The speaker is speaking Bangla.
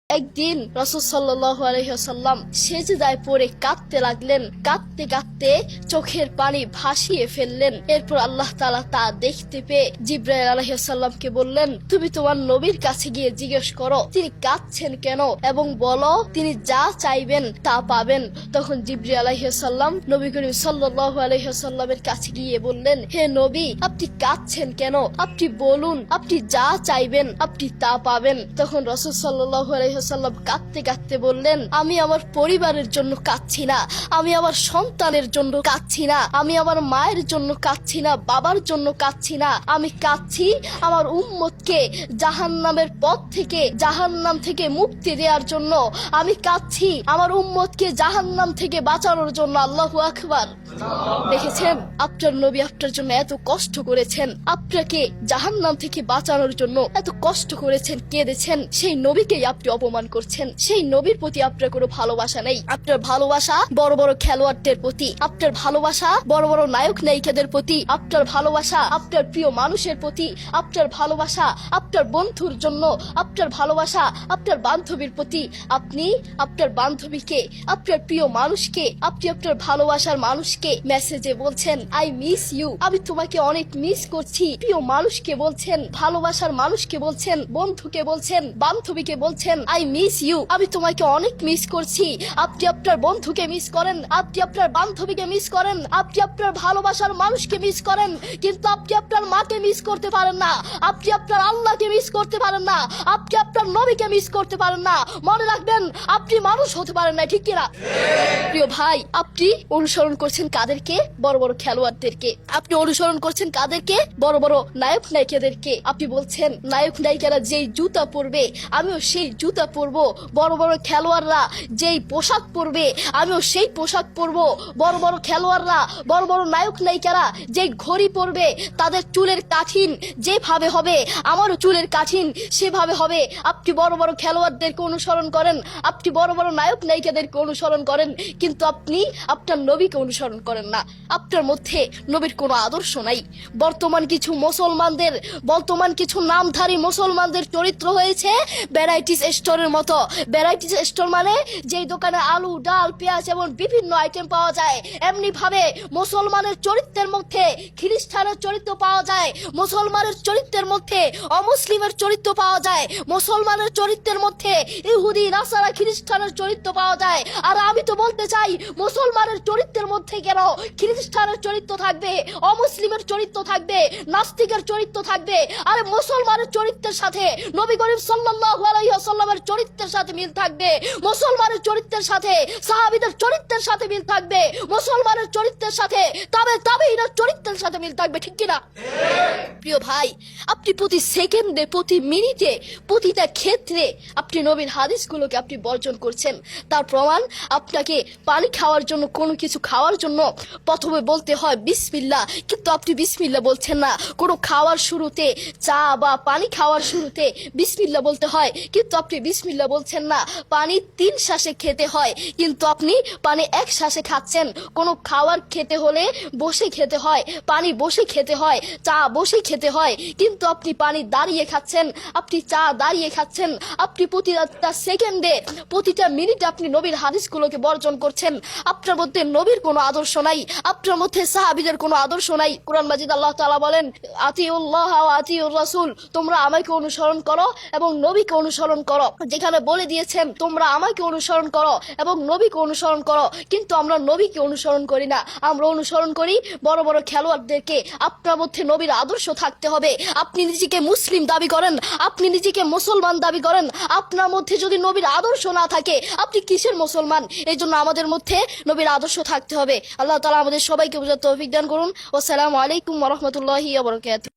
একদিন রাসূল সাল্লাল্লাহু আলাইহি ওয়াসাল্লাম সেজদায় পড়ে কাঁদতে লাগলেন। কাঁদতে কাঁদতে চোখের পানি ভাসিয়ে ফেললেন। এরপর আল্লাহ তাআলা তা দেখতে পেয়ে জিবরাইল আলাইহিস সালামকে বললেন, তুমি তোমার নবীর কাছে গিয়ে জিজ্ঞেস করো তিনি কাঁদছেন কেন এবং বলো তিনি যা চাইবেন তা পাবেন। তখন জিবরাইল আলাইহিস সালাম নবী করিম সাল্লাল্লাহু আলাইহি ওয়াসাল্লামের কাছে গিয়ে বললেন, হে নবী, আপনি কাঁদছেন কেন? আপনি বলুন, আপনি যা চাইবেন আপনি তা পাবেন। তখন রাসূল সাল্লাল্লাহু আলাইহি ওয়াসাল্লাম কাঁদতে কাঁদতে বললেন, আমি আমার পরিবারের জন্য কাঁদছি না, আমি আমার সন্তানের জন্য কাঁদছি না, আমি আমার মায়ের জন্য কাঁদছি না, বাবার জন্য কাঁদছি না, আমি কাঁদছি আমার উম্মতকে জাহান্নামের পথ থেকে, জাহান্নাম থেকে মুক্তি দেওয়ার জন্য। আমি কাঁদছি আমার উম্মতকে জাহান্নাম থেকে বাঁচানোর জন্য। আল্লাহু আকবার। দেখেছেন আপনার নবী আপনার জন্য এত কষ্ট করেছেন, আপনাকে জাহান্নাম থেকে বাঁচানোর জন্য এত কষ্ট করেছেন, কেঁদেছেন। সেই নবীকেই আপনি অপমান করছেন। সেই নবীর প্রতি আপনার কোনো ভালোবাসা নেই। আপনার ভালোবাসা বড় বড় খেলোয়াড়দের প্রতি, আপনার ভালোবাসা বড় বড় নায়ক নায়িকাদের প্রতি, আপনার ভালোবাসা আপনার প্রিয় মানুষের প্রতি, আপনার ভালোবাসা আপনার বন্ধুর জন্য, আপনার ভালোবাসা আপনার বান্ধবীর প্রতি। আপনি আপনার বান্ধবীকে, আপনার প্রিয় মানুষকে, আপনি আপনার ভালোবাসার মানুষকে মেসেজে বলছেন আই মিস ইউ, আমি তোমাকে অনেক মিস করছি। প্রিয় মানুষকে বলছেন, ভালোবাসার মানুষকে বলছেন, বন্ধুকে বলছেন, বান্ধবীকে বলছেন আই মিস ইউ, আমি তোমাকে অনেক মিস করছি। আপনি আপনার বন্ধুকে মিস করেন, আপনি আপনার বান্ধবীকে মিস করেন, আপনি আপনার ভালোবাসার মানুষকে মিস করেন, কিন্তু আপনি আপনার মাকে মিস করতে পারেন না, আপনি আপনার আল্লাহকে মিস করতে পারেন না, আপনি আপনার নবীকে মিস করতে পারেন না। মনে রাখবেন আপনি মানুষ হতে পারেন না, ঠিক কিনা? প্রিয় ভাই, আপনি অনুসরণ করছেন কাদেরকে? বড় বড় খেলোয়াড়দেরকে। আপনি অনুসরণ করছেন কাদেরকে? বড় বড় নায়ক নায়িকাদেরকে। আপনি বলছেন নায়ক নায়িকারা যেই জুতা পরবে আমিও সেই জুতা পরবো, বড় বড় খেলোয়াড়রা যেই পোশাক পরবে আমিও সেই পোশাক পরবো, বড় বড় খেলোয়াড়রা, বড় বড় নায়ক নায়িকারা যেই ঘড়ি পরবে, তাদের চুলের কাঠিন যেভাবে হবে আমারও চুলের কাঠিন সেভাবে হবে। আপনি বড় বড় খেলোয়াড়দেরকে অনুসরণ করেন, আপনি বড় বড় নায়ক নায়িকাদেরকে অনুসরণ করেন, কিন্তু আপনি আপনার নবীকে অনুসরণ করেন না। আপনার মধ্যে নবীর কোনো আদর্শ নাই। বর্তমান কিছু নামধারী মুসলমানদের চরিত্র হয়েছে ভ্যারাইটিস স্টোরের মতো। ভ্যারাইটিস স্টোর মানে যেই দোকানে আলু, ডাল, পেঁয়াজ এবং বিভিন্ন আইটেম পাওয়া যায়, এমনি ভাবে মুসলমানের চরিত্রের মধ্যে খ্রিস্টানের চরিত্র পাওয়া যায়, মুসলমানের চরিত্রের মধ্যে অমুসলিমের চরিত্র পাওয়া যায়, মুসলমানের চরিত্রের মধ্যে ইহুদি, নাসারা, খ্রিস্টানের চরিত্র পাওয়া যায়। আর আমি তো বলতে চাই, মুসলমানের চরিত্রের মধ্যে কেন খ্রিস্টানের চরিত্র থাকবে, অমুসলিমের চরিত্র থাকবে, নাস্তিকের চরিত্র থাকবে? আরে মুসলমানের চরিত্রের সাথে নবী করিম সাল্লাল্লাহু আলাইহি ওয়াসাল্লামের চরিত্রের সাথে মিল থাকবে, মুসলমানের চরিত্রের সাথে সাহাবীদের চরিত্রের সাথে মিল থাকবে, মুসলমানের চরিত্রের সাথে তাবেঈনের চরিত্রের সাথে মিল থাকবে, ঠিক কিনা? প্রিয় ভাই, আপনি প্রতি সেকেন্ডে, প্রতি মিনিটে, প্রতিটা ক্ষেত্রে আপনি নবীর হাদিসগুলোকে আপনি বর্জন করছেন। তার প্রমাণ, আপনাকে পানি খাওয়ার জন্য, কোনো কিছু খাওয়ার জন্য প্রথমে বলতে হয় বিসমিল্লাহ, কিন্তু আপনি বিসমিল্লাহ বলছেন না। কোনো খাওয়ার শুরুতে, চা বা পানি খাওয়ার শুরুতে বিসমিল্লাহ বলতে হয়, কিন্তু আপনি বিসমিল্লাহ বলছেন না। পানি 3 শ্বাসে খেতে হয়, কিন্তু আপনি পানি 1 শ্বাসে খাচ্ছেন। কোনো খাবার খেতে হলে বসে খেতে হয়, পানি বসে খেতে হয়, চা বসে খেতে হয়, কিন্তু আপনি পানি দাঁড়িয়ে খাচ্ছেন, আপনি চা দাঁড়িয়ে খাচ্ছেন। আপনি প্রতিটা সেকেন্ডে, প্রতিটা মিনিটে আপনি নবীর হাদিসগুলোকে বর্জন করছেন। আপনার মধ্যে নবীর কোনো আদর্শ নাই, আপনার মধ্যে সাহাবীদের কোনো আদর্শ নাই। কোরআন মাজিদ আল্লাহ তাআলা বলেন, আতিউল্লাহ ওয়া আতিউর রাসূল, তোমরা আমাকে অনুসরণ করো এবং নবীকে অনুসরণ করো। যেখানে বলে দিয়েছেন তোমরা আমাকে অনুসরণ করো এবং নবীকে অনুসরণ করো, কিন্তু আমরা নবীকে অনুসরণ করি না, আমরা অনুসরণ করি বড় বড় খেলোয়াড়দেরকে। আপনার মধ্যে নবীর আদর্শ থাকতে হবে। আপনি নিজেকে মুসলিম দাবি করেন, আপনি নিজেকে মুসলমান দাবি করেন, আপনার মধ্যে যদি নবীর আদর্শ না থাকে আপনি কিসের মুসলমান? এই জন্য আমাদের মধ্যে নবীর আদর্শ থাকতে হবে। আল্লাহ তাআলা আমাদের সবাইকে বুঝার তৌফিক দান করুন। আসসালামু আলাইকুম ওয়া রাহমাতুল্লাহি ওয়া বারাকাতুহু।